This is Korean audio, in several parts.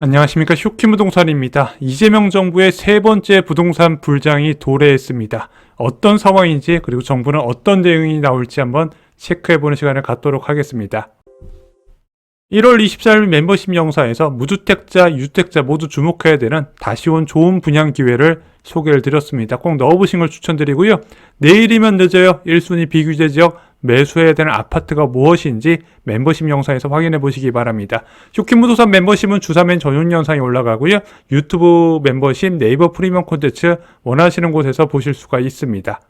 안녕하십니까. 쇼키부동산입니다. 이재명 정부의 세 번째 부동산 불장이 도래했습니다. 어떤 상황인지 그리고 정부는 어떤 대응이 나올지 한번 체크해보는 시간을 갖도록 하겠습니다. 1월 24일 멤버십 영상에서 무주택자, 유주택자 모두 주목해야 되는 다시 온 좋은 분양 기회를 소개를 드렸습니다. 꼭 넣어보신 걸 추천드리고요. 내일이면 늦어요. 1순위 비규제 지역 매수해야 되는 아파트가 무엇인지 멤버십 영상에서 확인해 보시기 바랍니다. 쇼킹부동산 멤버십은 주사맨 전용 영상이 올라가고요. 유튜브 멤버십, 네이버 프리미엄 콘텐츠 원하시는 곳에서 보실 수가 있습니다.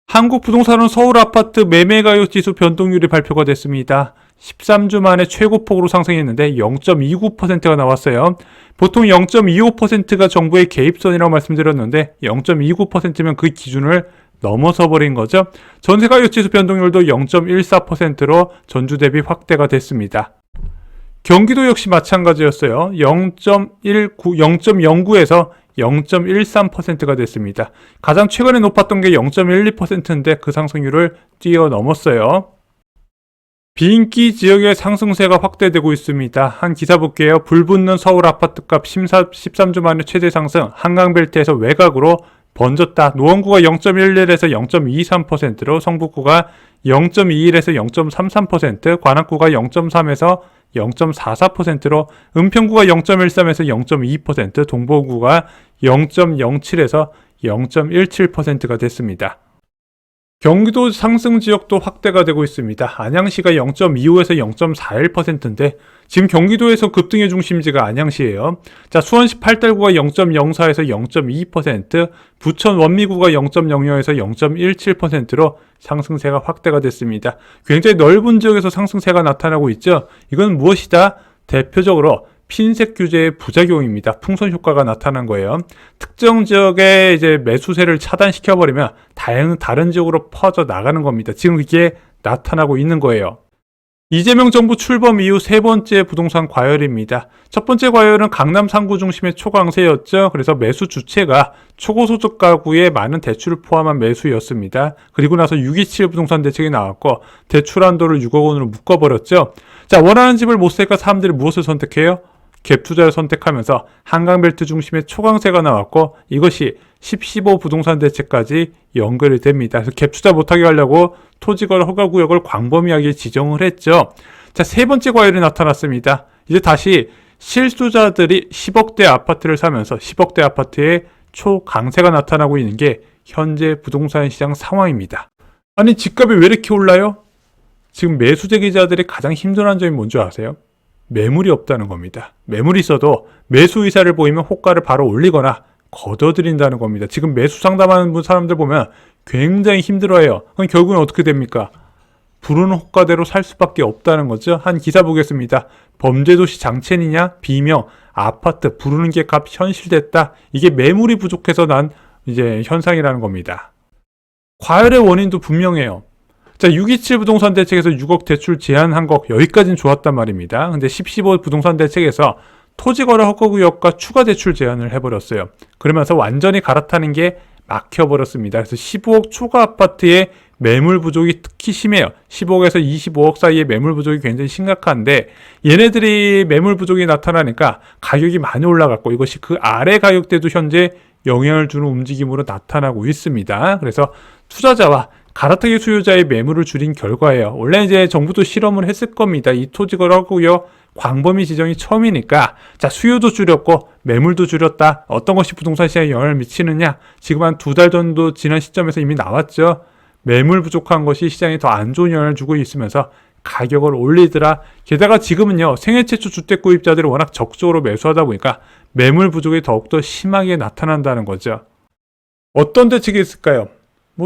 한국부동산은 서울 아파트 매매가격 지수 변동률이 발표가 됐습니다. 13주 만에 최고폭으로 상승했는데 0.29%가 나왔어요. 보통 0.25%가 정부의 개입선이라고 말씀드렸는데 0.29%면 그 기준을 넘어서 버린 거죠. 전세가격 지수 변동률도 0.14%로 전주 대비 확대가 됐습니다. 경기도 역시 마찬가지였어요. 0.09에서 0.13%가 됐습니다. 가장 최근에 높았던 게 0.12%인데 그 상승률을 뛰어넘었어요. 비인기 지역의 상승세가 확대되고 있습니다. 한 기사 볼게요. 불붙는 서울 아파트값 13주 만에 최대 상승, 한강벨트에서 외곽으로 번졌다. 노원구가 0.11에서 0.23%로, 성북구가 0.21에서 0.33%, 관악구가 0.3에서 0.44%로, 은평구가 0.13에서 0.2%, 동부구가 0.07에서 0.17%가 됐습니다. 경기도 상승 지역도 확대가 되고 있습니다. 안양시가 0.25에서 0.41%인데 지금 경기도에서 급등의 중심지가 안양시예요. 자, 수원시 팔달구가 0.04에서 0.22%, 부천 원미구가 0.00에서 0.17%로 상승세가 확대가 됐습니다. 굉장히 넓은 지역에서 상승세가 나타나고 있죠. 이건 무엇이다? 대표적으로 핀셋 규제의 부작용입니다. 풍선 효과가 나타난 거예요. 특정 지역의 이제 매수세를 차단시켜버리면 다른 지역으로 퍼져 나가는 겁니다. 지금 이게 나타나고 있는 거예요. 이재명 정부 출범 이후 세 번째 부동산 과열입니다. 첫 번째 과열은 강남 상구 중심의 초강세였죠. 그래서 매수 주체가 초고소득 가구의 많은 대출을 포함한 매수였습니다. 그리고 나서 627 부동산 대책이 나왔고 대출 한도를 6억 원으로 묶어버렸죠. 자, 원하는 집을 못 사니까 사람들이 무엇을 선택해요? 갭 투자를 선택하면서 한강벨트 중심의 초강세가 나왔고 이것이 10.15 부동산 대책까지 연결이 됩니다. 그래서 갭 투자 못하게 하려고 토지거래 허가구역을 광범위하게 지정을 했죠. 자, 세 번째 과열이 나타났습니다. 이제 다시 실수자들이 10억대 아파트를 사면서 10억대 아파트에 초강세가 나타나고 있는 게 현재 부동산 시장 상황입니다. 아니, 집값이 왜 이렇게 올라요? 지금 매수대기자들이 가장 힘들어하는 점이 뭔지 아세요? 매물이 없다는 겁니다. 매물이 있어도 매수 의사를 보이면 호가를 바로 올리거나 걷어들인다는 겁니다. 지금 매수 상담하는 사람들 보면 굉장히 힘들어해요. 그럼 결국은 어떻게 됩니까? 부르는 호가대로 살 수밖에 없다는 거죠. 한 기사 보겠습니다. 범죄도시 장첸이냐? 비명, 아파트 부르는 게 값 현실됐다. 이게 매물이 부족해서 난 이제 현상이라는 겁니다. 과열의 원인도 분명해요. 자, 627 부동산 대책에서 6억 대출 제한한 거 여기까지는 좋았단 말입니다. 근데 10.15 부동산 대책에서 토지거래 허가구역과 추가 대출 제한을 해버렸어요. 그러면서 완전히 갈아타는 게 막혀버렸습니다. 그래서 15억 초과 아파트의 매물 부족이 특히 심해요. 15억에서 25억 사이의 매물 부족이 굉장히 심각한데 얘네들이 매물 부족이 나타나니까 가격이 많이 올라갔고 이것이 그 아래 가격대도 현재 영향을 주는 움직임으로 나타나고 있습니다. 그래서 투자자와 갈아타기 수요자의 매물을 줄인 결과예요. 원래 이제 정부도 실험을 했을 겁니다. 이 토지거래 허가구역 광범위 지정이 처음이니까 자, 수요도 줄였고 매물도 줄였다. 어떤 것이 부동산 시장에 영향을 미치느냐? 지금 한 2달 정도 지난 시점에서 이미 나왔죠. 매물 부족한 것이 시장에 더 안 좋은 영향을 주고 있으면서 가격을 올리더라. 게다가 지금은요, 생애 최초 주택 구입자들이 워낙 적극적으로 매수하다 보니까 매물 부족이 더욱더 심하게 나타난다는 거죠. 어떤 대책이 있을까요?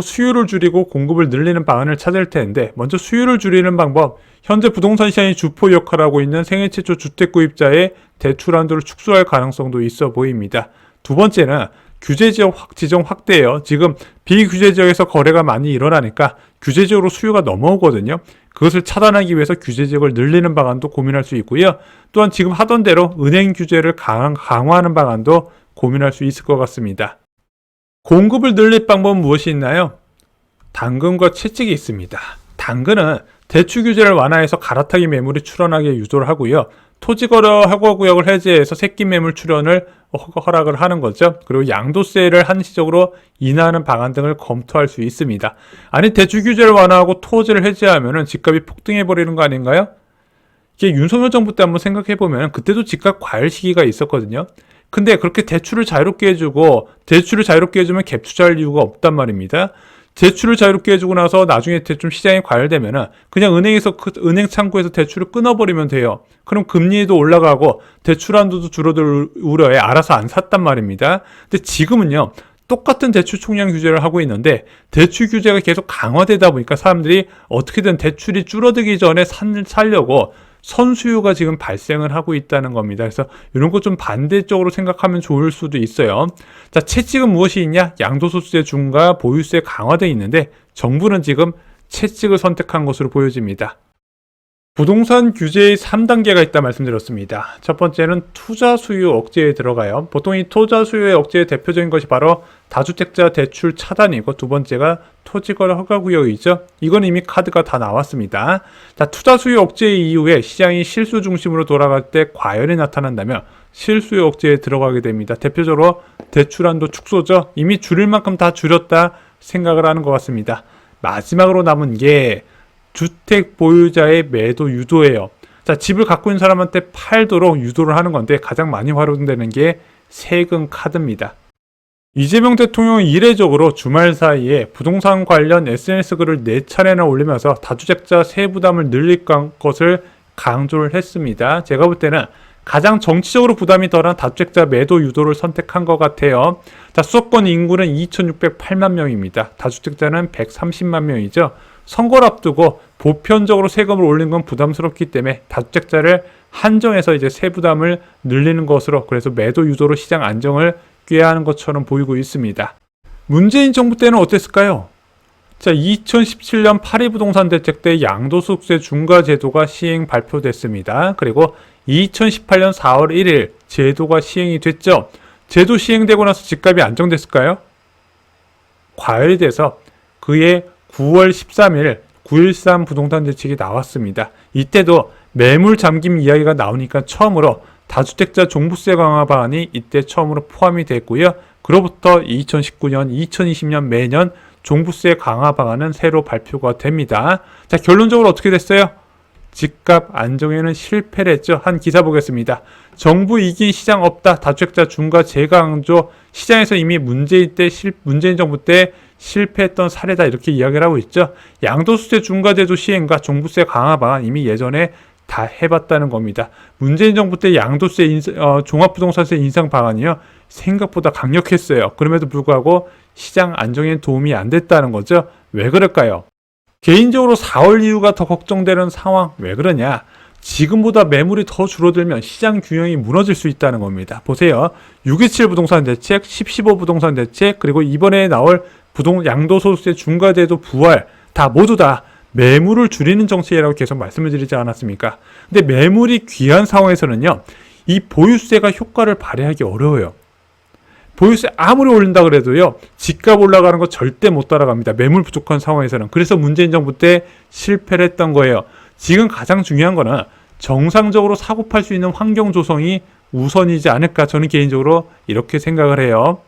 수요를 줄이고 공급을 늘리는 방안을 찾을 텐데 먼저 수요를 줄이는 방법, 현재 부동산 시장의 주포 역할을 하고 있는 생애 최초 주택 구입자의 대출 한도를 축소할 가능성도 있어 보입니다. 두 번째는 규제지역 지정 확대예요. 지금 비규제 지역에서 거래가 많이 일어나니까 규제 지역으로 수요가 넘어오거든요. 그것을 차단하기 위해서 규제 지역을 늘리는 방안도 고민할 수 있고요. 또한 지금 하던 대로 은행 규제를 강화하는 방안도 고민할 수 있을 것 같습니다. 공급을 늘릴 방법은 무엇이 있나요? 당근과 채찍이 있습니다. 당근은 대출 규제를 완화해서 갈아타기 매물이 출원하게 유도를 하고요. 토지거래 허가구역을 해제해서 새끼 매물 출연을 허락을 하는 거죠. 그리고 양도세를 한시적으로 인하하는 방안 등을 검토할 수 있습니다. 아니 대출 규제를 완화하고 토지를 해제하면은 집값이 폭등해 버리는 거 아닌가요? 이게 윤석열 정부 때 한번 생각해 보면 그때도 집값 과열 시기가 있었거든요. 근데 그렇게 대출을 자유롭게 해주면 갭 투자할 이유가 없단 말입니다. 대출을 자유롭게 해주고 나서 나중에 좀 시장이 과열되면은 그냥 은행 창구에서 대출을 끊어버리면 돼요. 그럼 금리도 올라가고 대출 한도도 줄어들 우려에 알아서 안 샀단 말입니다. 근데 지금은요, 똑같은 대출 총량 규제를 하고 있는데 대출 규제가 계속 강화되다 보니까 사람들이 어떻게든 대출이 줄어들기 전에 살려고 선수요가 지금 발생을 하고 있다는 겁니다. 그래서 이런 거 좀 반대쪽으로 생각하면 좋을 수도 있어요. 자, 채찍은 무엇이 있냐? 양도소득세 중과 보유세 강화되어 있는데 정부는 지금 채찍을 선택한 것으로 보여집니다. 부동산 규제의 3단계가 있다 말씀드렸습니다. 첫 번째는 투자 수요 억제에 들어가요. 보통 이 투자 수요의 억제의 대표적인 것이 바로 다주택자 대출 차단이고, 두 번째가 토지거래 허가구역이죠. 이건 이미 카드가 다 나왔습니다. 자, 투자 수요 억제 이후에 시장이 실수 중심으로 돌아갈 때 과열이 나타난다면 실수요 억제에 들어가게 됩니다. 대표적으로 대출 한도 축소죠. 이미 줄일 만큼 다 줄였다 생각을 하는 것 같습니다. 마지막으로 남은 게 주택 보유자의 매도 유도예요. 자, 집을 갖고 있는 사람한테 팔도록 유도를 하는 건데 가장 많이 활용되는 게 세금 카드입니다. 이재명 대통령은 이례적으로 주말 사이에 부동산 관련 SNS 글을 4차례나 올리면서 다주택자 세부담을 늘릴 것을 강조를 했습니다. 제가 볼 때는 가장 정치적으로 부담이 덜한 다주택자 매도 유도를 선택한 것 같아요. 자, 수도권 인구는 2,608만 명입니다. 다주택자는 130만 명이죠. 선거를 앞두고 보편적으로 세금을 올린 건 부담스럽기 때문에 다주택자를 한정해서 이제 세부담을 늘리는 것으로, 그래서 매도 유도로 시장 안정을 꾀하는 것처럼 보이고 있습니다. 문재인 정부 때는 어땠을까요? 자, 2017년 파리 부동산 대책 때 양도소득세 중과 제도가 시행 발표됐습니다. 그리고 2018년 4월 1일 제도가 시행이 됐죠. 제도 시행되고 나서 집값이 안정됐을까요? 과열이 돼서 그해 9월 13일 9.13 부동산 대책이 나왔습니다. 이때도 매물 잠김 이야기가 나오니까 처음으로 다주택자 종부세 강화 방안이 이때 처음으로 포함이 됐고요. 그로부터 2019년, 2020년 매년 종부세 강화 방안은 새로 발표가 됩니다. 자, 결론적으로 어떻게 됐어요? 집값 안정에는 실패를 했죠. 한 기사 보겠습니다. 정부 이긴 시장 없다. 다주택자 중과 재강조. 시장에서 이미 문재인 정부 때 실패했던 사례다, 이렇게 이야기를 하고 있죠. 양도소득세 중과제도 시행과 종부세 강화 방안 이미 예전에 다 해봤다는 겁니다. 문재인 정부 때 양도세 종합부동산세 인상 방안이요, 생각보다 강력했어요. 그럼에도 불구하고 시장 안정에 도움이 안 됐다는 거죠. 왜 그럴까요? 개인적으로 4월 이후가 더 걱정되는 상황. 왜 그러냐? 지금보다 매물이 더 줄어들면 시장 균형이 무너질 수 있다는 겁니다. 보세요. 6.27 부동산 대책, 10.15 부동산 대책, 그리고 이번에 나올 양도소득세 중과제도 부활, 모두 다 매물을 줄이는 정책이라고 계속 말씀을 드리지 않았습니까? 근데 매물이 귀한 상황에서는요, 이 보유세가 효과를 발휘하기 어려워요. 보유세 아무리 올린다 그래도요, 집값 올라가는 거 절대 못 따라갑니다. 매물 부족한 상황에서는. 그래서 문재인 정부 때 실패를 했던 거예요. 지금 가장 중요한 거는 정상적으로 사고 팔 수 있는 환경 조성이 우선이지 않을까, 저는 개인적으로 이렇게 생각을 해요.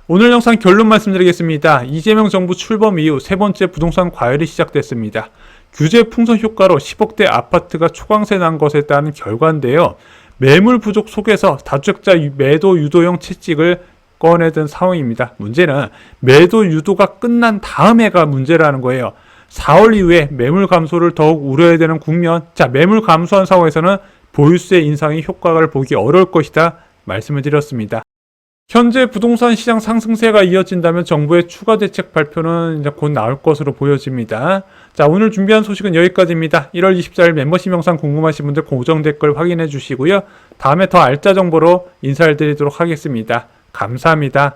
오늘 영상 결론 말씀드리겠습니다. 이재명 정부 출범 이후 세 번째 부동산 과열이 시작됐습니다. 규제 풍선 효과로 10억대 아파트가 초강세 난 것에 따른 결과인데요. 매물 부족 속에서 다주택자 매도 유도형 채찍을 꺼내든 상황입니다. 문제는 매도 유도가 끝난 다음에가 문제라는 거예요. 4월 이후에 매물 감소를 더욱 우려해야 되는 국면. 자, 매물 감소한 상황에서는 보유세 인상이 효과를 보기 어려울 것이다 말씀을 드렸습니다. 현재 부동산 시장 상승세가 이어진다면 정부의 추가 대책 발표는 이제 곧 나올 것으로 보여집니다. 자, 오늘 준비한 소식은 여기까지입니다. 1월 24일 멤버십 영상 궁금하신 분들 고정 댓글 확인해 주시고요. 다음에 더 알짜 정보로 인사를 드리도록 하겠습니다. 감사합니다.